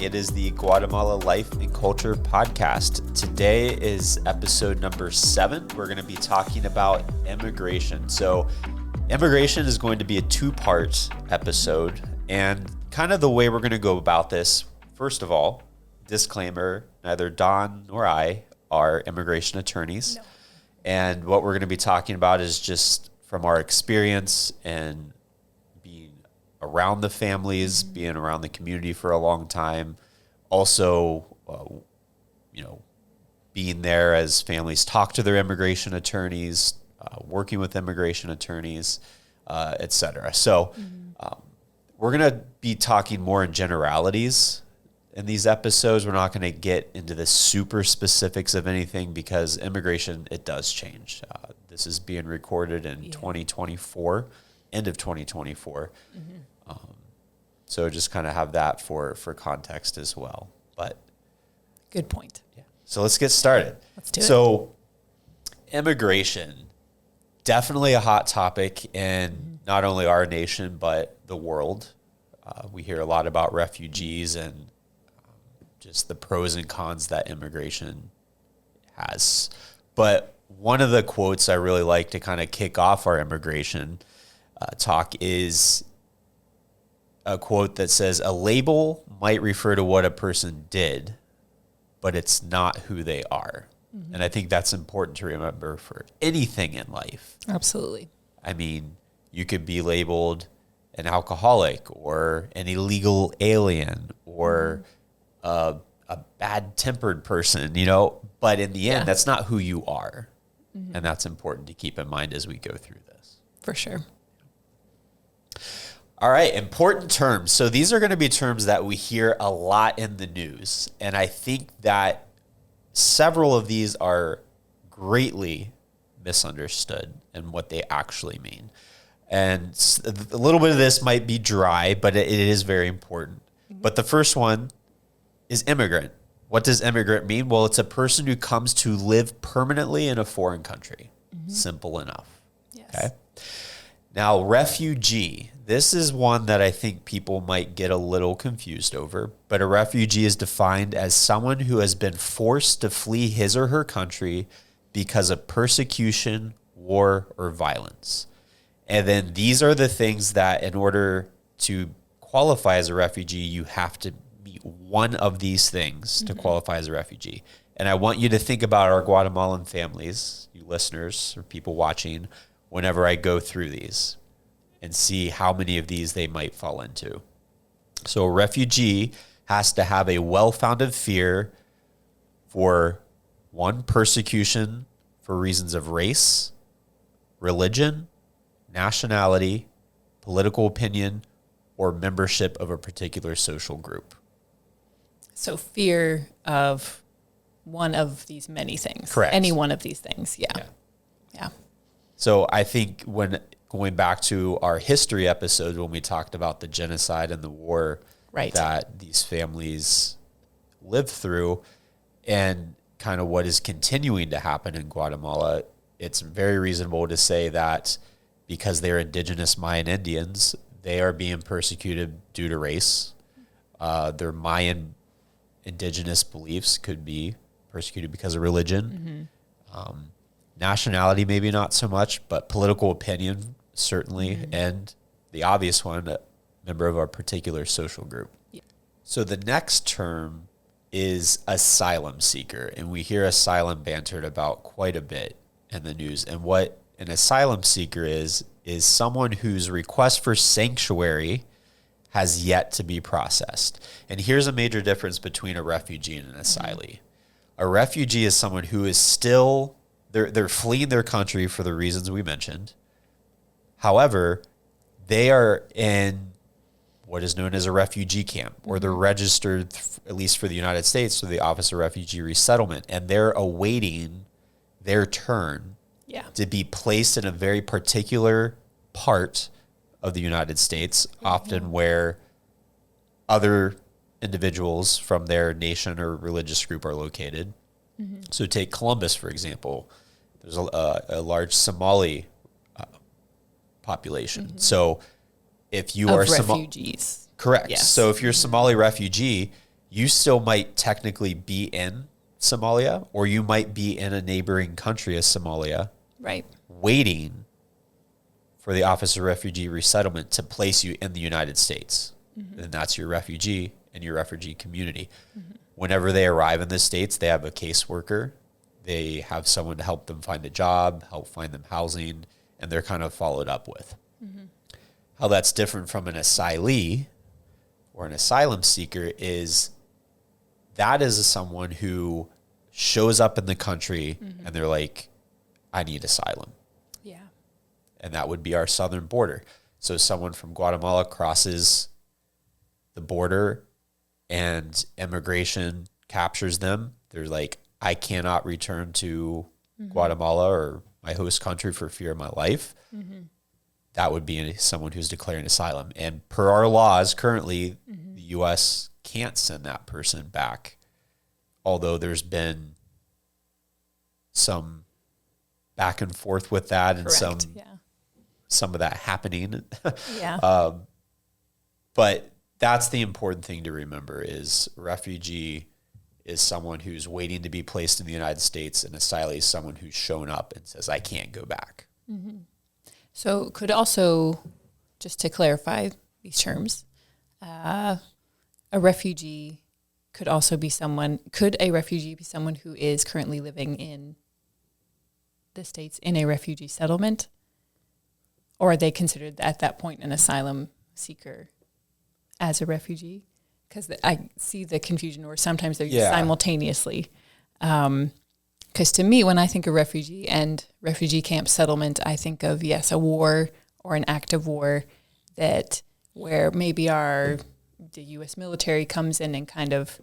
It is the Guatemala Life and Culture podcast. Today is episode number 7. We're going to be talking about immigration. So immigration is going to be a 2-part episode, and kind of the way we're going to go about this, first of all, disclaimer, neither Don nor I are immigration attorneys. No. And what we're going to be talking about is just from our experience and being around the families, being around the community for a long time. Also, being there as families talk to their immigration attorneys, working with immigration attorneys, et cetera. So we're going to be talking more in generalities in these episodes. We're not going to get into the super specifics of anything because immigration, it does change. This is being recorded in 2024, end of 2024. So just kind of have that for context as well. But good point. Yeah. So let's get started. Let's do it. So immigration, definitely a hot topic in not only our nation, but the world. We hear a lot about refugees and just the pros and cons that immigration has. But one of the quotes I really like to kind of kick off our immigration talk is a quote that says, "A label might refer to what a person did, but it's not who they are." And I think that's important to remember for anything in life. Absolutely. I mean, you could be labeled an alcoholic or an illegal alien or a bad-tempered person, but in the end, that's not who you are. And that's important to keep in mind as we go through this. For sure. All right, important terms. So these are going to be terms that we hear a lot in the news. And I think that several of these are greatly misunderstood in what they actually mean. And a little bit of this might be dry, but it is very important. But the first one is immigrant. What does immigrant mean? Well, it's a person who comes to live permanently in a foreign country. Simple enough. Yes. Okay. Now, refugee. This is one that I think people might get a little confused over, but a refugee is defined as someone who has been forced to flee his or her country because of persecution, war, or violence. And then these are the things that in order to qualify as a refugee, you have to meet one of these things to qualify as a refugee. And I want you to think about our Guatemalan families, you listeners or people watching, whenever I go through these and see how many of these they might fall into. So a refugee has to have a well-founded fear for, one, persecution for reasons of race, religion, nationality, political opinion, or membership of a particular social group. So fear of one of these many things. Correct. Any one of these things. Yeah. So I think when going back to our history episode, when we talked about the genocide and the war that these families lived through and kind of what is continuing to happen in Guatemala, it's very reasonable to say that because they're indigenous Mayan Indians, they are being persecuted due to race. Their Mayan indigenous beliefs could be persecuted because of religion. Nationality, maybe not so much, but political opinion, certainly. And the obvious one, a member of our particular social group. Yeah. So the next term is asylum seeker. And we hear asylum bantered about quite a bit in the news. And what an asylum seeker is someone whose request for sanctuary has yet to be processed. And here's a major difference between a refugee and an asylee. A refugee is someone who is still, they're fleeing their country for the reasons we mentioned. However, they are in what is known as a refugee camp, or they're registered, at least for the United States, through the Office of Refugee Resettlement, and they're awaiting their turn to be placed in a very particular part of the United States, often where other individuals from their nation or religious group are located. So take Columbus, for example. There's a large Somali population. So if you are refugees. Correct. Yes. So if you're a Somali refugee, you still might technically be in Somalia, or you might be in a neighboring country of Somalia, right, waiting for the Office of Refugee Resettlement to place you in the United States. And that's your refugee and your refugee community. Whenever they arrive in the States, they have a caseworker. They have someone to help them find a job, help find them housing, and they're kind of followed up with. How that's different from an asylee or an asylum seeker is that is someone who shows up in the country and they're like, I need asylum. Yeah. And that would be our southern border. So someone from Guatemala crosses the border and immigration captures them. They're like, I cannot return to Guatemala or my host country for fear of my life. That would be someone who's declaring asylum. And per our laws, currently, the U.S. can't send that person back, although there's been some back and forth with that. Correct. And some of that happening. Yeah. But that's the important thing to remember is refugee is someone who's waiting to be placed in the United States, and asylee is someone who's shown up and says, I can't go back. So could also, just to clarify these terms, a refugee could also be could a refugee be someone who is currently living in the States in a refugee settlement? Or are they considered at that point an asylum seeker as a refugee? Because I see the confusion where sometimes they're used simultaneously. Because to me, when I think of refugee and refugee camp settlement, I think of, yes, a war or an act of war where maybe the U.S. military comes in and kind of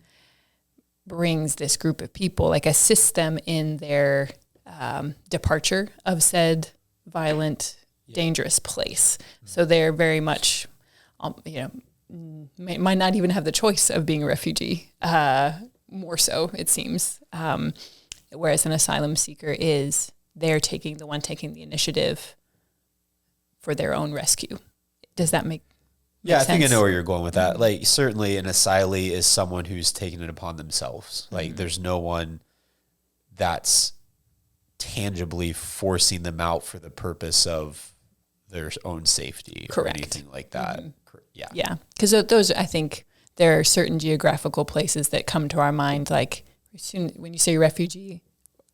brings this group of people, like assists them in their departure of said violent, dangerous place. So they're very much, might not even have the choice of being a refugee, more so, it seems. Whereas an asylum seeker they're taking the initiative for their own rescue. Does that make I sense? think I know where you're going with that. Like, certainly an asylee is someone who's taking it upon themselves. Like, there's no one that's tangibly forcing them out for the purpose of their own safety or anything like that. Yeah. Because those, I think, there are certain geographical places that come to our mind, like when you say refugee,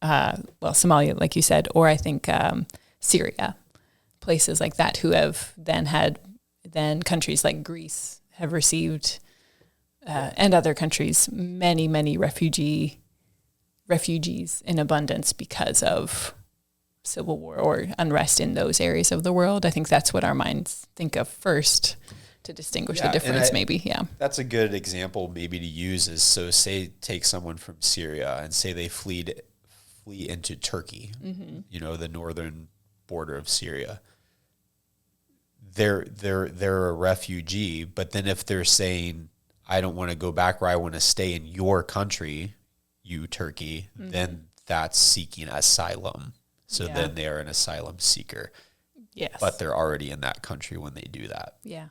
Somalia, like you said, or I think Syria, places like that who have then countries like Greece have received, and other countries, many, many refugees in abundance because of civil war or unrest in those areas of the world. I think that's what our minds think of first to distinguish the difference, That's a good example maybe to use is, so say take someone from Syria and say they flee into Turkey, the northern border of Syria. They're a refugee, but then if they're saying, I don't want to go back, or I want to stay in your country, you Turkey, then that's seeking asylum. So then they're an asylum seeker. Yes. But they're already in that country when they do that. Yeah.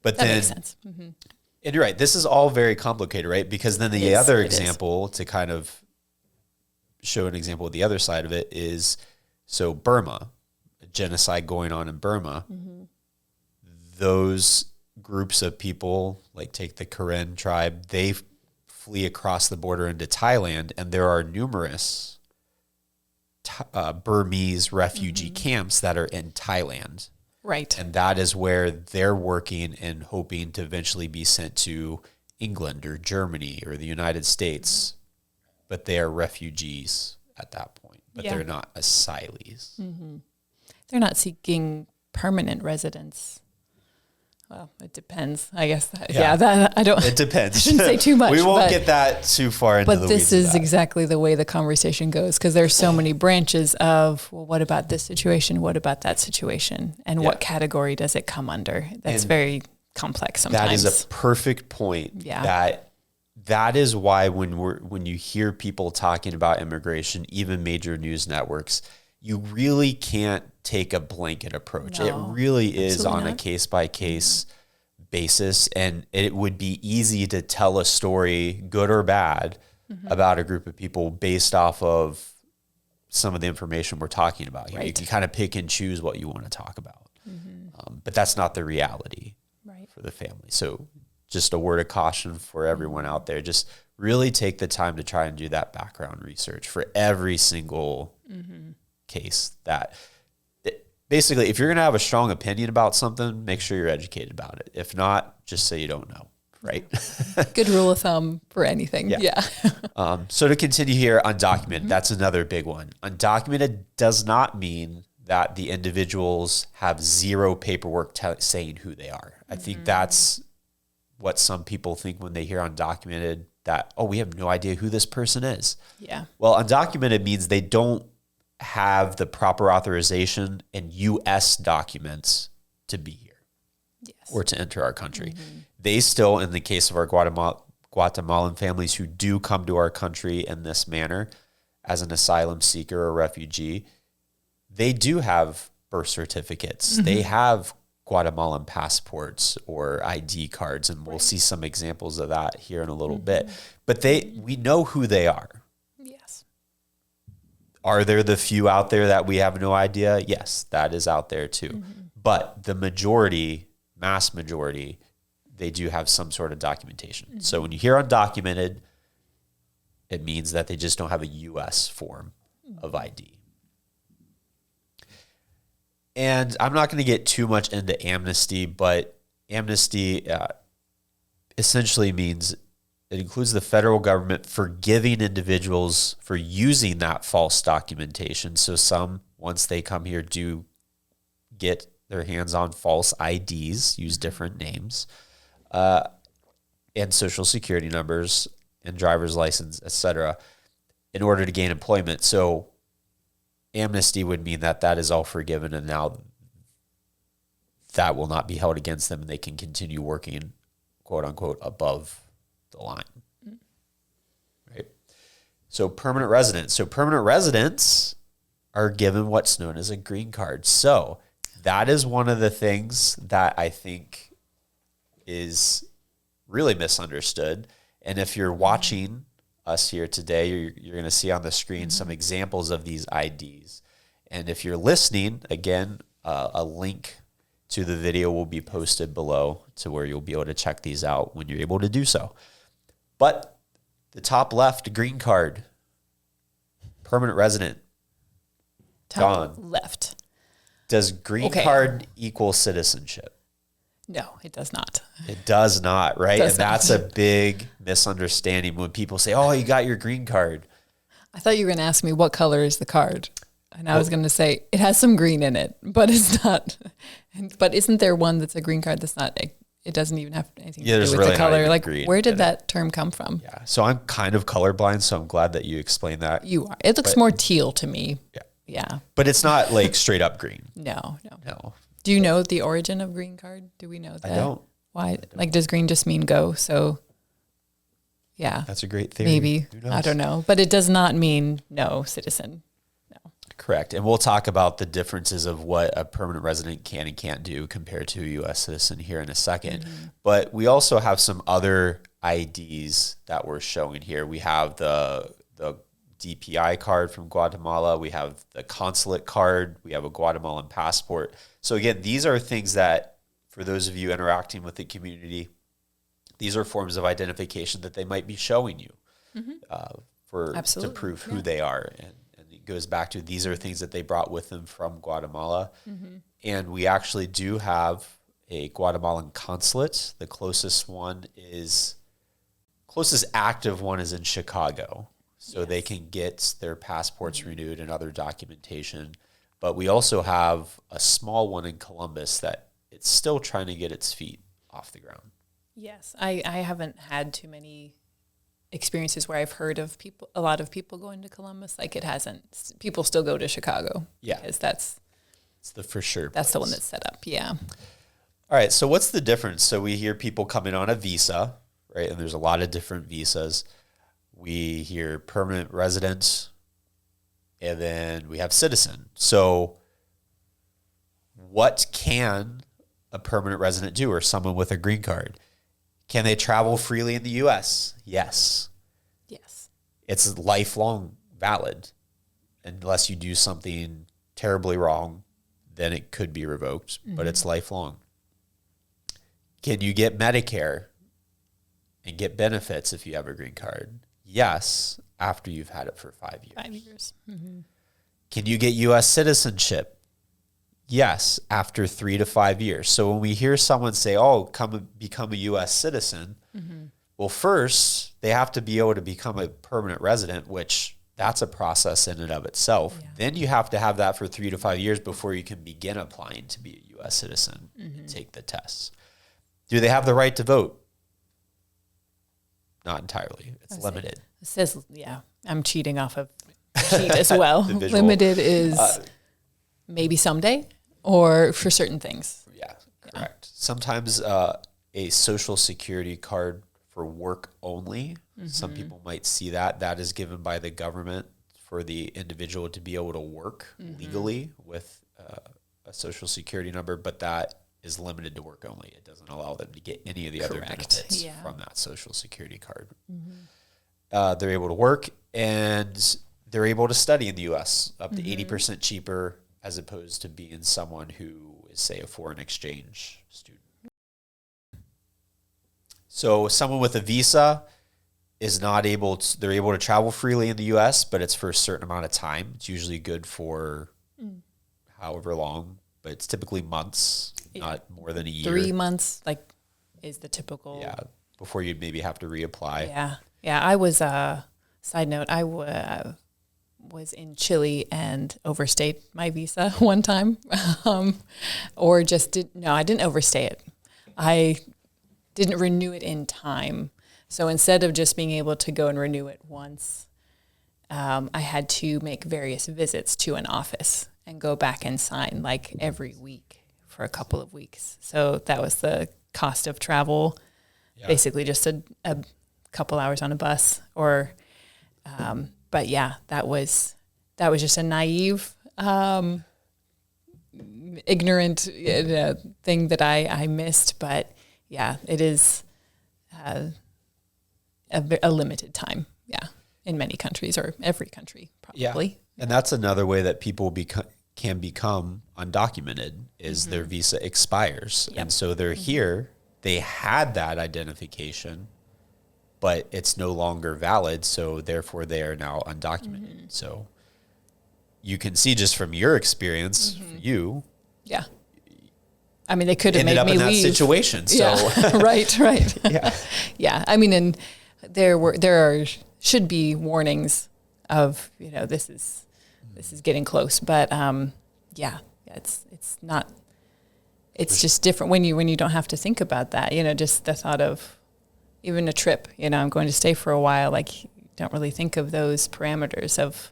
But that then, makes sense. And you're right, this is all very complicated, right? Because then the other example to kind of show an example of the other side of it is, so Burma, a genocide going on in Burma, those groups of people, like take the Karen tribe, they flee across the border into Thailand, and there are numerous Burmese refugee camps that are in Thailand. Right. And that is where they're working and hoping to eventually be sent to England or Germany or the United States. But they are refugees at that point. But they're not asylees. They're not seeking permanent residence. Well, it depends, I guess. I don't. It depends. I shouldn't say too much. We won't get that too far into the weeds. But this is exactly the way the conversation goes, because there's so many branches of, well, what about this situation? What about that situation? And what category does it come under? That's very complex sometimes. That is a perfect point. Yeah. That is why when you hear people talking about immigration, even major news networks, you really can't take a blanket approach. No, it really is on not. a case-by-case basis, and it would be easy to tell a story, good or bad, about a group of people based off of some of the information we're talking about here. You kind of pick and choose what you want to talk about. But that's not the reality for the family. So just a word of caution for everyone out there. Just really take the time to try and do that background research for every single case. Basically, if you're going to have a strong opinion about something, make sure you're educated about it. If not, just say you don't know, right? Good rule of thumb for anything. Yeah. So to continue here, undocumented, that's another big one. Undocumented does not mean that the individuals have zero paperwork saying who they are. I think that's what some people think when they hear undocumented, that, oh, we have no idea who this person is. Yeah. Well, undocumented means they don't have the proper authorization and U.S. documents to be here or to enter our country. They still, in the case of our Guatemalan families who do come to our country in this manner as an asylum seeker or refugee, they do have birth certificates. They have Guatemalan passports or ID cards, and we'll see some examples of that here in a little bit. But we know who they are. Yes. Are there the few out there that we have no idea? Yes, that is out there too. But the majority, mass majority, they do have some sort of documentation. So when you hear undocumented, it means that they just don't have a U.S. form of ID. And I'm not going to get too much into amnesty, but amnesty essentially means it includes the federal government forgiving individuals for using that false documentation. So some, once they come here, do get their hands on false IDs, use different names, and social security numbers and driver's license, etc., in order to gain employment. So amnesty would mean that that is all forgiven, and now that will not be held against them, and they can continue working, quote unquote, above the line. Right? So permanent residents. So permanent residents are given what's known as a green card. So that is one of the things that I think is really misunderstood. And if you're watching us here today, you're going to see on the screen some examples of these IDs. And if you're listening, again, a link to the video will be posted below to where you'll be able to check these out when you're able to do so. But the top left, green card, permanent resident, Top gone. left. Does green card equal citizenship? No, it does not. It does not, right? And that's a big misunderstanding when people say, oh, you got your green card. I thought you were going to ask me what color is the card. And I was going to say it has some green in it, but it's not. But isn't there one that's a green card that's not, it doesn't even have anything to do with really the color? Like, where did it. that term come from? Yeah. So I'm kind of colorblind, so I'm glad that you explained that. You are. It looks more teal to me. Yeah. Yeah. But it's not like straight up green. No. No. Do you know the origin of green card? Do we know that? I don't. Why? Like, does green just mean go? So, yeah. That's a great theory. Maybe. I don't know. But it does not mean no citizen. No. Correct. And we'll talk about the differences of what a permanent resident can and can't do compared to a U.S. citizen here in a second. But we also have some other IDs that we're showing here. We have the DPI card from Guatemala. We have the consulate card. We have a Guatemalan passport. So again, these are things that, for those of you interacting with the community, these are forms of identification that they might be showing you to prove who they are. And it goes back to, these are things that they brought with them from Guatemala. And we actually do have a Guatemalan consulate. The closest active one is in Chicago. So they can get their passports renewed and other documentation. But we also have a small one in Columbus that it's still trying to get its feet off the ground. Yes. I haven't had too many experiences where I've heard of a lot of people going to Columbus. Like, it hasn't. People still go to Chicago. Yeah. Because that's the for sure. That's the one that's set up. Yeah. All right. So what's the difference? So we hear people coming on a visa, right? And there's a lot of different visas. We hear permanent resident, and then we have citizen. So what can a permanent resident do, or someone with a green card? Can they travel freely in the U.S.? Yes. Yes. It's lifelong valid. Unless you do something terribly wrong, then it could be revoked, but it's lifelong. Can you get Medicare and get benefits if you have a green card? Yes, after you've had it for 5 years. 5 years. Mm-hmm. Can you get U.S. citizenship? Yes, after 3 to 5 years. So when we hear someone say, oh, come become a U.S. citizen, well, first, they have to be able to become a permanent resident, which that's a process in and of itself. Yeah. Then you have to have that for 3 to 5 years before you can begin applying to be a U.S. citizen and take the tests. Do they have the right to vote? Not entirely. It's limited. It says, I'm cheating off of sheet as well. Limited is maybe someday or for certain things. Yeah, correct. Sometimes a social security card for work only. Some people might see that. That is given by the government for the individual to be able to work legally with a social security number, but that is limited to work only. It doesn't allow them to get any of the other benefits from that social security card. They're able to work and they're able to study in the U.S. up to 80% cheaper as opposed to being someone who is, say, a foreign exchange student. So someone with a visa is not able to, they're able to travel freely in the U.S., but it's for a certain amount of time. It's usually good for however long, but it's typically months, not more than a year. 3 months, is the typical. Yeah, before you'd maybe have to reapply. Yeah. I was, side note, I was in Chile and overstayed my visa one time, I didn't overstay it. I didn't renew it in time. So instead of just being able to go and renew it once, I had to make various visits to an office and go back and sign every week for a couple of weeks. So that was the cost of travel, basically just a couple hours on a bus but yeah, that was just a naive, ignorant thing that I missed. But yeah, it is a limited time. Yeah, in many countries or every country probably. Yeah. And that's another way that people can become undocumented is their visa expires. Yep. And so they're here, they had that identification, but it's no longer valid. So therefore they are now undocumented. So you can see just from your experience, for you. Yeah. I mean, they could have made me leave. Ended up in that situation. So yeah. Right. Yeah. Yeah. I mean, and there should be warnings of, this is getting close, but it's not, it's just different when you don't have to think about that, just the thought of even a trip, I'm going to stay for a while. You don't really think of those parameters of,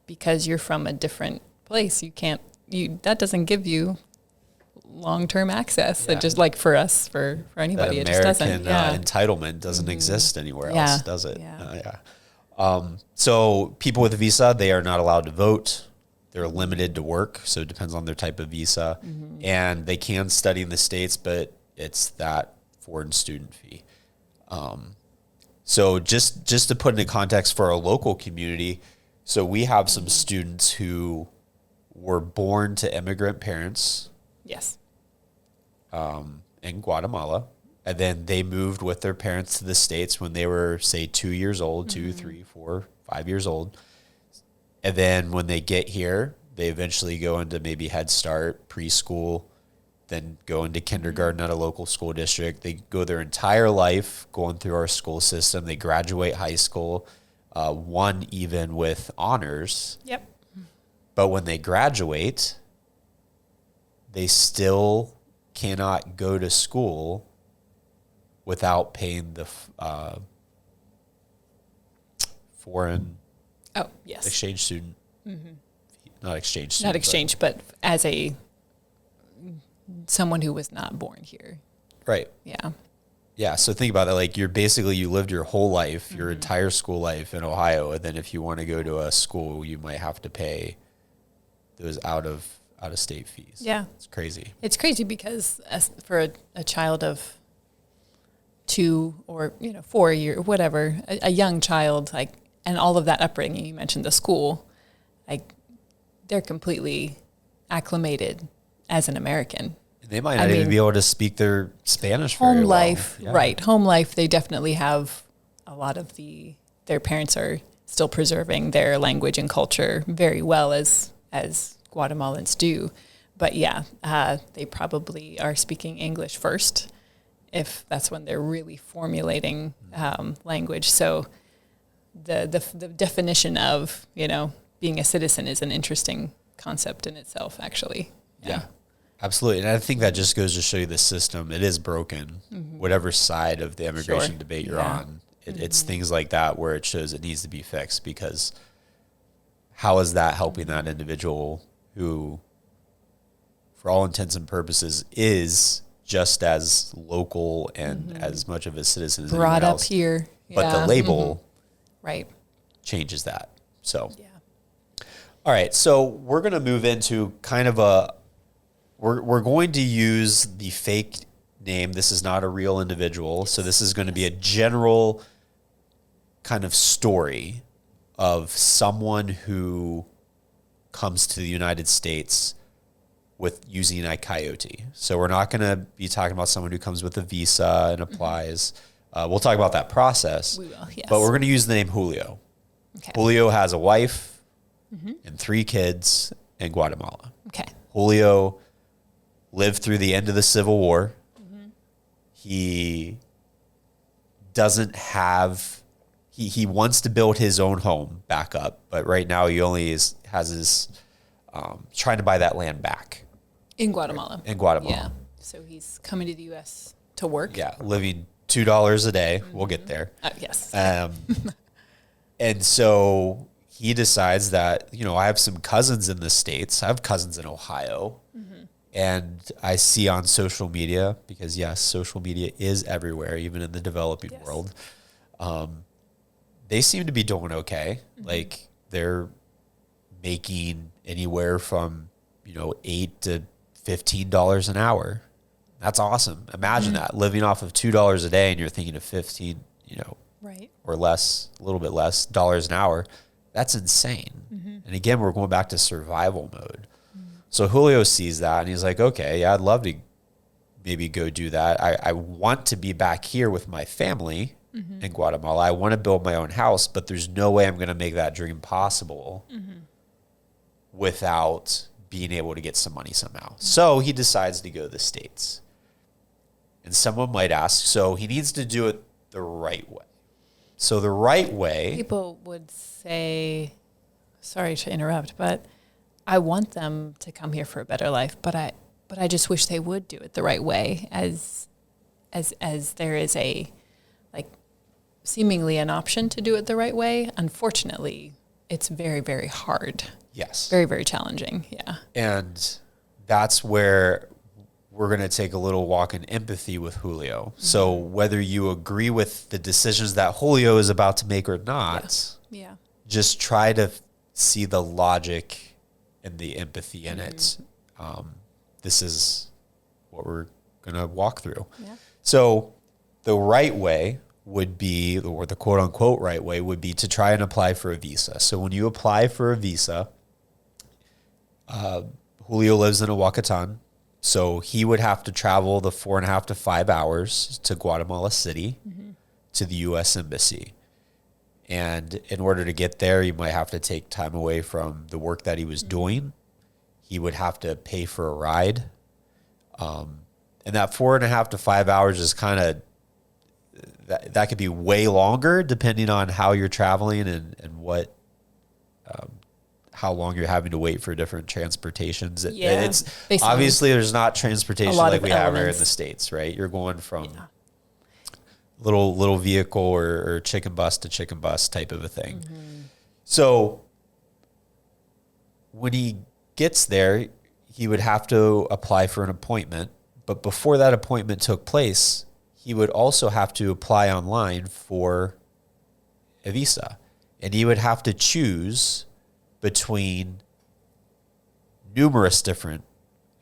because you're from a different place, that doesn't give you long-term access. It just for us, for anybody, that it just doesn't. Entitlement doesn't exist anywhere else, does it? So people with a visa, they are not allowed to vote. They're limited to work. So it depends on their type of visa, and they can study in the States, but it's that foreign student fee. So just to put into context for our local community, so we have some students who were born to immigrant parents. Yes. In Guatemala. And then they moved with their parents to the States when they were, say, 2 years old, 2, 3, 4, 5 years old. And then when they get here, they eventually go into maybe Head Start, preschool, then go into kindergarten at a local school district. They go their entire life going through our school system. They graduate high school, one even with honors. Yep. But when they graduate, they still cannot go to school without paying the foreign exchange student. Not exchange student. Not exchange, but as someone who was not born here. Right. Yeah. Yeah. So think about that. You lived your whole life, your entire school life in Ohio. And then if you want to go to a school, you might have to pay those out of out-of-state fees. Yeah. It's crazy. It's crazy because for a child of 2 or 4 years, whatever, a young child, like, and all of that upbringing, you mentioned the school, like, they're completely acclimated as an American. They might not even be able to speak their Spanish very well. Home life, right. Home life, they definitely have a lot of their parents are still preserving their language and culture very well as Guatemalans do. But yeah, they probably are speaking English first, if that's when they're really formulating language. So the definition of, being a citizen is an interesting concept in itself, actually. Yeah, absolutely. And I think that just goes to show you the system. It is broken, whatever side of the immigration debate you're on. It's things like that where it shows it needs to be fixed, because how is that helping that individual who, for all intents and purposes, is just as local and as much of a citizen as anyone else, up here. But the label right changes that. So, all right. So we're going to move into kind of we're going to use the fake name. This is not a real individual. So this is going to be a general kind of story of someone who comes to the United States with using a coyote. So we're not going to be talking about someone who comes with a visa and applies. We'll talk about that process. We will, yes. But we're going to use the name Julio. Okay. Julio has a wife and 3 kids in Guatemala. Okay. Julio lived through the end of the Civil War. He doesn't have... He wants to build his own home back up, but right now he only has his trying to buy that land back in Guatemala. In Guatemala, yeah. So he's coming to the U.S. to work. Yeah, living $2 a day. We'll get there. Yes. And so he decides that I have some cousins in the States. I have cousins in Ohio, and I see on social media, because yes, social media is everywhere, even in the developing world. They seem to be doing okay. Like, they're making anywhere from, $8 to $15 an hour. That's awesome. Imagine that, living off of $2 a day, and you're thinking of 15, right, or less, a little bit less dollars an hour. That's insane. And again, we're going back to survival mode. So Julio sees that and he's like, okay, yeah, I'd love to maybe go do that. I want to be back here with my family in Guatemala. I want to build my own house, but there's no way I'm going to make that dream possible without being able to get some money somehow. So he decides to go to the States. And someone might ask, so he needs to do it the right way. So the right way... People would say, sorry to interrupt, but I want them to come here for a better life, but I just wish they would do it the right way, as there is a, like, seemingly an option to do it the right way. Unfortunately, it's very, very hard. Yes. Very, very challenging. Yeah. And that's where we're going to take a little walk in empathy with Julio. So whether you agree with the decisions that Julio is about to make or not, just try to see the logic and the empathy in it. This is what we're going to walk through. Yeah. So the right way would be, or the quote unquote right way would be, to try and apply for a visa. So when you apply for a visa, Julio lives in Ahuacatán, so he would have to travel the 4.5 to 5 hours to Guatemala City to the U.S. Embassy. And in order to get there, he might have to take time away from the work that he was doing. He would have to pay for a ride. And that 4.5 to 5 hours is kind of, that could be way longer depending on how you're traveling and what, how long you're having to wait for different transportations. It's obviously there's not transportation like we have here in the States, right? You're going from little vehicle or chicken bus to chicken bus type of a thing. So when he gets there, he would have to apply for an appointment. But before that appointment took place, he would also have to apply online for a visa. And he would have to choose between numerous different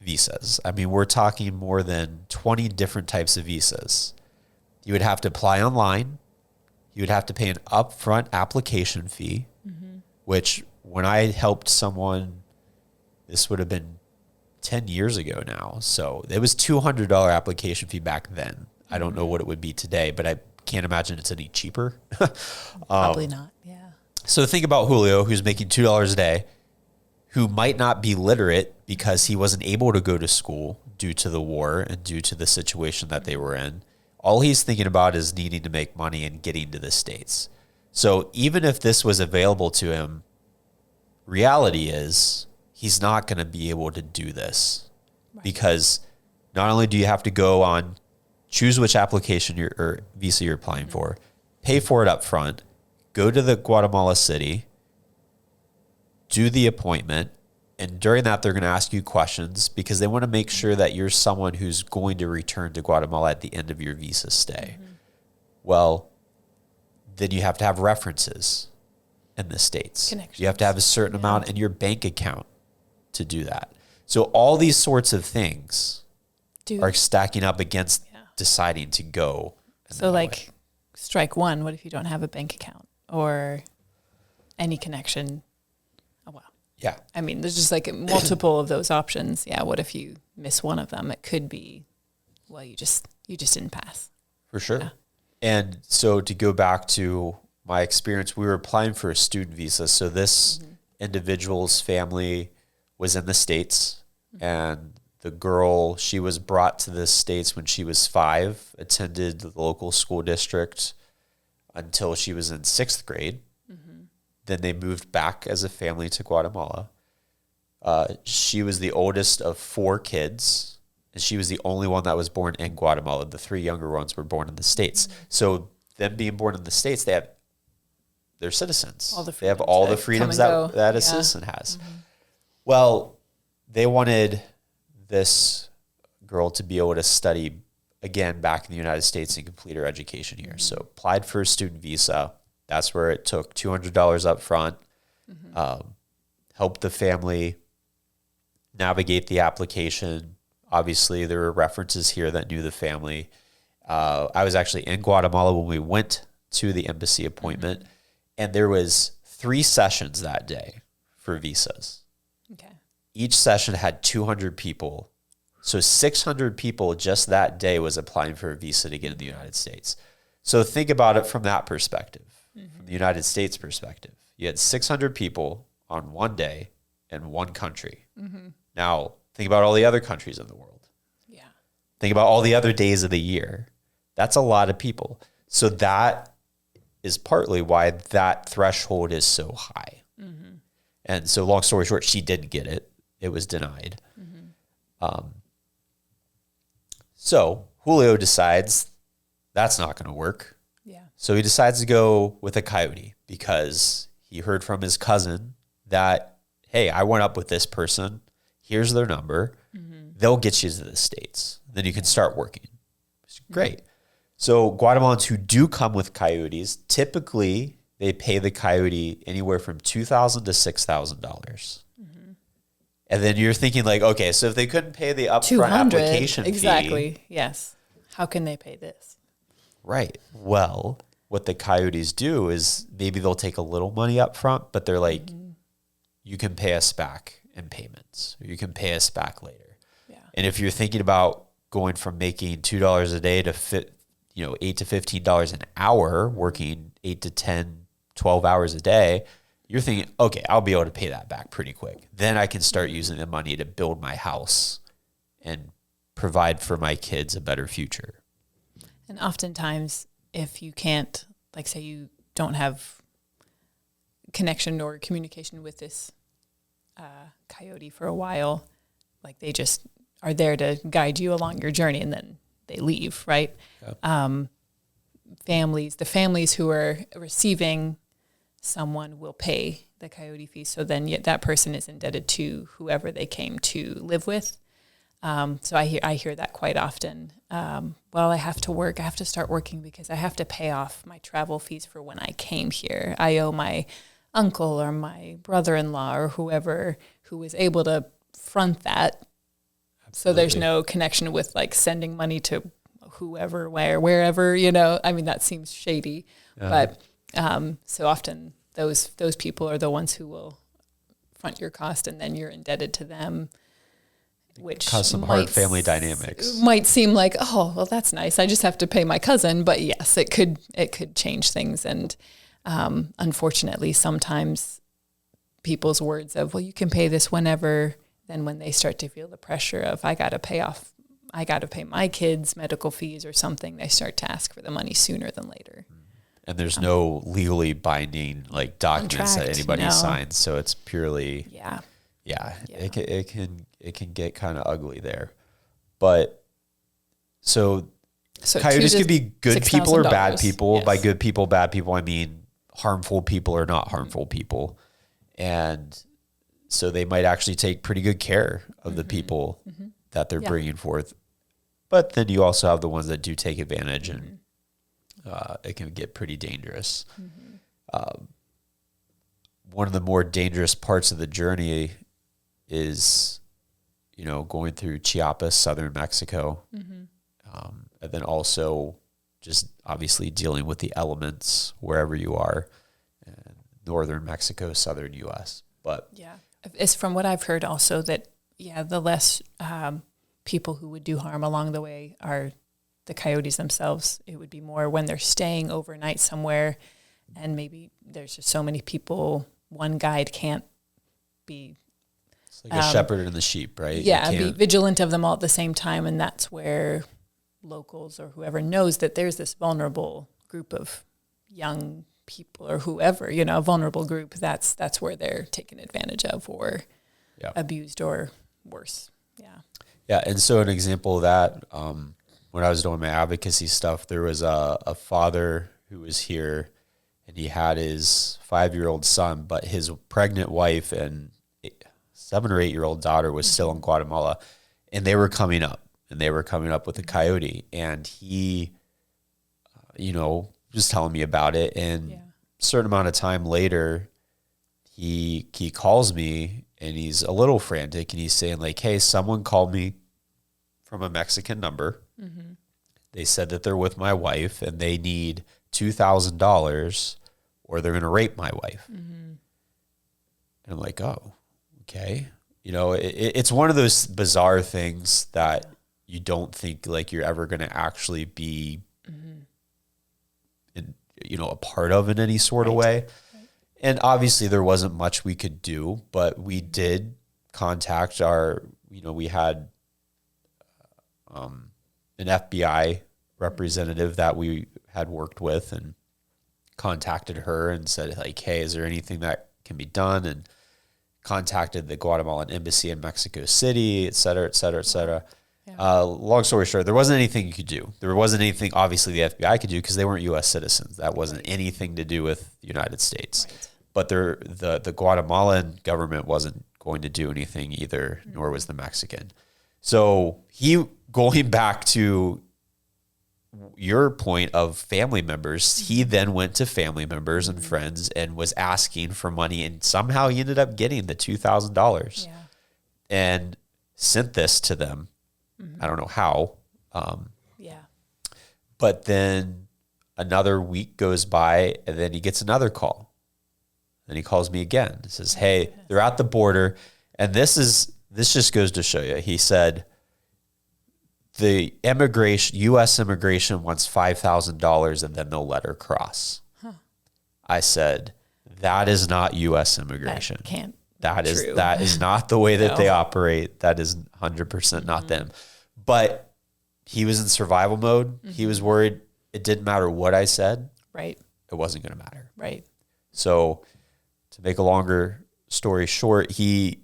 visas. I mean, we're talking more than 20 different types of visas. You would have to apply online. You would have to pay an upfront application fee, which when I helped someone, this would have been 10 years ago now. So it was $200 application fee back then. I don't know what it would be today, but I can't imagine it's any cheaper. Probably not. Yeah. So think about Julio, who's making $2 a day, who might not be literate because he wasn't able to go to school due to the war and due to the situation that they were in. All he's thinking about is needing to make money and getting to the States. So even if this was available to him, reality is he's not going to be able to do this because not only do you have to go on, choose which application or visa you're applying for, pay for it up front, go to the Guatemala city, do the appointment, and during that, they're going to ask you questions because they want to make sure that you're someone who's going to return to Guatemala at the end of your visa stay. Well, then you have to have references in the States. You have to have a certain amount in your bank account to do that. So all these sorts of things are stacking up against deciding to go. So like strike one, what if you don't have a bank account or any connection? Oh, wow. Yeah. I mean, there's just like multiple of those options. Yeah. What if you miss one of them? It could be, well, you just didn't pass. For sure. Yeah. And so to go back to my experience, we were applying for a student visa. So this individual's family was in the States and the girl, she was brought to the States when she was 5, attended the local school district until she was in 6th grade. Then they moved back as a family to Guatemala. She was the oldest of 4 kids, and she was the only one that was born in Guatemala. The 3 younger ones were born in the States. So them being born in the States, they're citizens. They have all the freedoms that a citizen has. Well, they wanted this girl to be able to study again back in the United States and complete her education here. So applied for a student visa. That's where it took $200 up front, helped the family navigate the application. Obviously, there were references here that knew the family. I was actually in Guatemala when we went to the embassy appointment, and there was 3 sessions that day for visas. Okay. Each session had 200 people. So 600 people just that day was applying for a visa to get in the United States. So think about it from that perspective. From the United States perspective, you had 600 people on one day in one country. Now, think about all the other countries in the world. Yeah. Think about all the other days of the year. That's a lot of people. So that is partly why that threshold is so high. And so long story short, she didn't get it. It was denied. So Julio decides that's not going to work. So he decides to go with a coyote because he heard from his cousin that, hey, I went up with this person. Here's their number. They'll get you to the States. Then you can start working. It's great. So Guatemalans who do come with coyotes, typically they pay the coyote anywhere from $2,000 to $6,000. And then you're thinking like, okay, so if they couldn't pay the upfront application fee. Exactly. Yes. How can they pay this? Right. Well, what the coyotes do is maybe they'll take a little money up front, but they're like, you can pay us back in payments, or you can pay us back later. Yeah. And if you're thinking about going from making $2 a day to $8 to $15 an hour, working 8 to 10, 12 hours a day, you're thinking, okay, I'll be able to pay that back pretty quick. Then I can start using the money to build my house and provide for my kids a better future. And oftentimes, if you can't, like say you don't have connection or communication with this coyote for a while, like they just are there to guide you along your journey and then they leave, right? Yep. The families who are receiving someone will pay the coyote fee. So then that person is indebted to whoever they came to live with. So I hear that quite often. Well, I have to work. I have to start working because I have to pay off my travel fees for when I came here. I owe my uncle or my brother-in-law or whoever who was able to front that. Absolutely. So there's no connection with like sending money to whoever, wherever, you know, I mean, that seems shady, but so often those people are the ones who will front your cost, and then you're indebted to them, which cause some hard family dynamics. Might seem like, oh, well, that's nice, I just have to pay my cousin. But yes, it could change things. And unfortunately, sometimes people's words of, well, you can pay this whenever, then when they start to feel the pressure of, I got to pay my kids' medical fees or something, they start to ask for the money sooner than later. And there's no legally binding like documents that anybody signs. So it's purely, it can get kind of ugly there. But so coyotes could be good people or bad people. Yes. By good people, bad people, I mean harmful people or not harmful people. And so they might actually take pretty good care of the people that they're bringing forth. But then you also have the ones that do take advantage, and it can get pretty dangerous. One of the more dangerous parts of the journey is, you know, going through Chiapas, southern Mexico, and then also just obviously dealing with the elements wherever you are, northern Mexico, southern U.S. But it's from what I've heard also that the less people who would do harm along the way are the coyotes themselves. It would be more when they're staying overnight somewhere, and maybe there's just so many people, one guide can't be... It's like a shepherd and the sheep, right? Yeah, be vigilant of them all at the same time, and that's where locals or whoever knows that there's this vulnerable group of young people or whoever, you know, a vulnerable group, that's where they're taken advantage of or abused or worse. Yeah, and so an example of that, when I was doing my advocacy stuff, there was a father who was here, and he had his 5-year-old son, but his pregnant wife and 7 or 8-year-old daughter was still in Guatemala, and they were coming up with a coyote, and he, was telling me about it, and a certain amount of time later, he calls me, and he's a little frantic, and he's saying like, hey, someone called me from a Mexican number. They said that they're with my wife, and they need $2,000 or they're going to rape my wife. And I'm like, oh, okay. It's one of those bizarre things that you don't think like you're ever going to actually be, a part of in any sort of way. Right. And obviously there wasn't much we could do, but we did contact we had an FBI representative that we had worked with, and contacted her and said like, hey, is there anything that can be done? And contacted the Guatemalan embassy in Mexico City, et cetera, et cetera, et cetera. Yeah. Long story short, there wasn't anything you could do. There wasn't anything obviously the FBI could do because they weren't U.S. citizens. That wasn't anything to do with the United States. Right. But the Guatemalan government wasn't going to do anything either, nor was the Mexican. So going back to your point of family members, he then went to family members and friends and was asking for money, and somehow he ended up getting the $2,000 and sent this to them. I don't know how. But then another week goes by, and then he gets another call. And he calls me again. He says, hey, they're at the border. And this just goes to show you. He said, the U.S. immigration wants $5,000 and then they'll let her cross. Huh. I said, that is not U.S. immigration. That is not the way that they operate. That is 100% not them. But he was in survival mode. He was worried. It didn't matter what I said. Right. It wasn't going to matter. Right. So to make a longer story short, he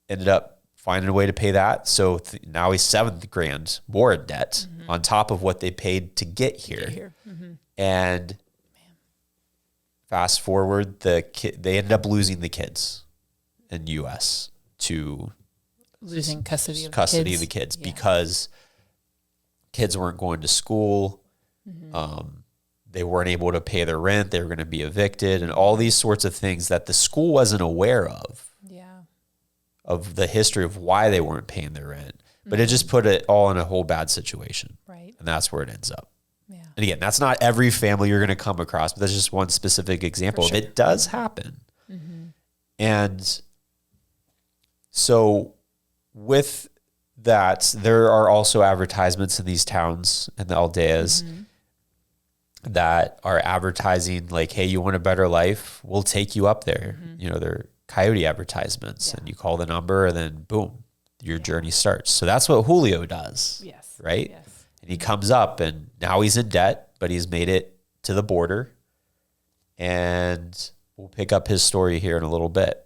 ended up finding a way to pay that. So now he's $7,000 more in debt on top of what they paid to get here. And fast forward, they ended up losing the kids in U.S. to losing custody of the kids because kids weren't going to school. They weren't able to pay their rent. They were going to be evicted, and all these sorts of things that the school wasn't aware of. of the history of why they weren't paying their rent. But it just put it all in a whole bad situation. Right. And that's where it ends up. Yeah. And again, that's not every family you're going to come across, but that's just one specific example. For sure. It does happen. And so with that, there are also advertisements in these towns and the aldeas that are advertising like, hey, you want a better life? We'll take you up there. You know, they're coyote advertisements and you call the number and then boom, your journey starts. So that's what Julio does. Yes. Right. Yes. And he comes up and now he's in debt, but he's made it to the border. And we'll pick up his story here in a little bit.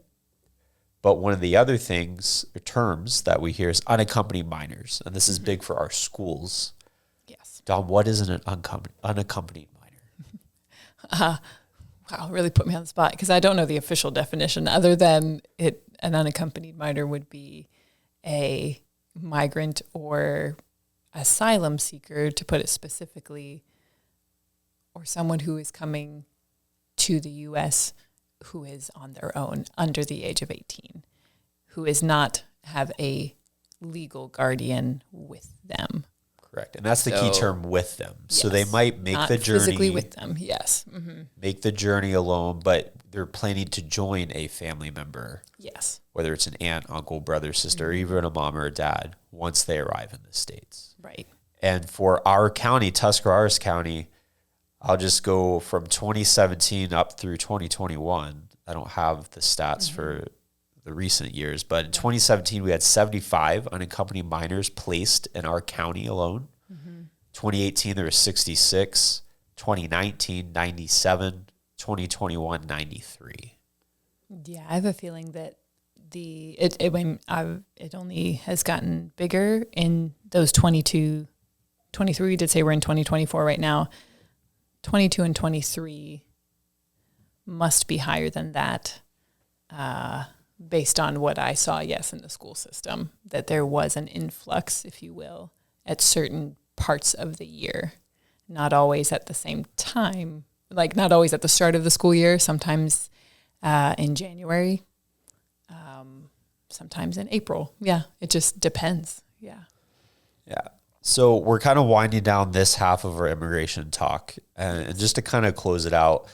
But one of the other things, or terms that we hear is unaccompanied minors. And this is big for our schools. Yes. Dawn, what is an unaccompanied minor? Wow, really put me on the spot because I don't know the official definition other than an unaccompanied minor would be a migrant or asylum seeker, to put it specifically, or someone who is coming to the U.S. who is on their own under the age of 18, who is not have a legal guardian with them. Correct. And that's the key term, with them. Yes. So they might make the journey. Physically with them, yes. Make the journey alone, but they're planning to join a family member. Yes. Whether it's an aunt, uncle, brother, sister, or even a mom or a dad, once they arrive in the States. Right. And for our county, Tuscarawas County, I'll just go from 2017 up through 2021. I don't have the stats for the recent years, but in 2017, we had 75 unaccompanied minors placed in our county alone. 2018, there were 66. 2019, 97. 2021, 93. Yeah, I have a feeling that it only has gotten bigger in those 23. We did say we're in 2024 right now. 22 and 23 must be higher than that, based on what I saw, in the school system, that there was an influx, if you will, at certain parts of the year. Not always at the same time, like not always at the start of the school year, sometimes in January, sometimes in April. Yeah, it just depends. Yeah. So we're kind of winding down this half of our immigration talk. And just to kind of close it out,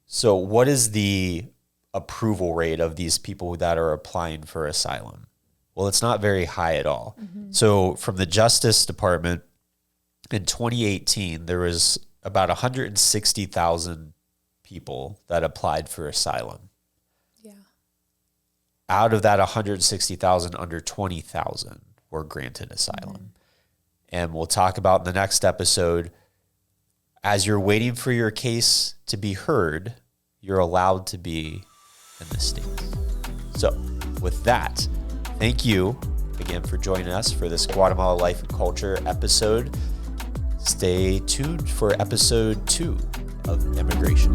so what is the approval rate of these people that are applying for asylum? Well, it's not very high at all. So from the Justice Department, in 2018, there was about 160,000 people that applied for asylum. Yeah. Out of that 160,000, under 20,000 were granted asylum. And we'll talk about in the next episode, as you're waiting for your case to be heard, you're allowed to be in the States. So with that, thank you again for joining us for this Guatemala Life and Culture episode. Stay tuned for episode 2 of Immigration.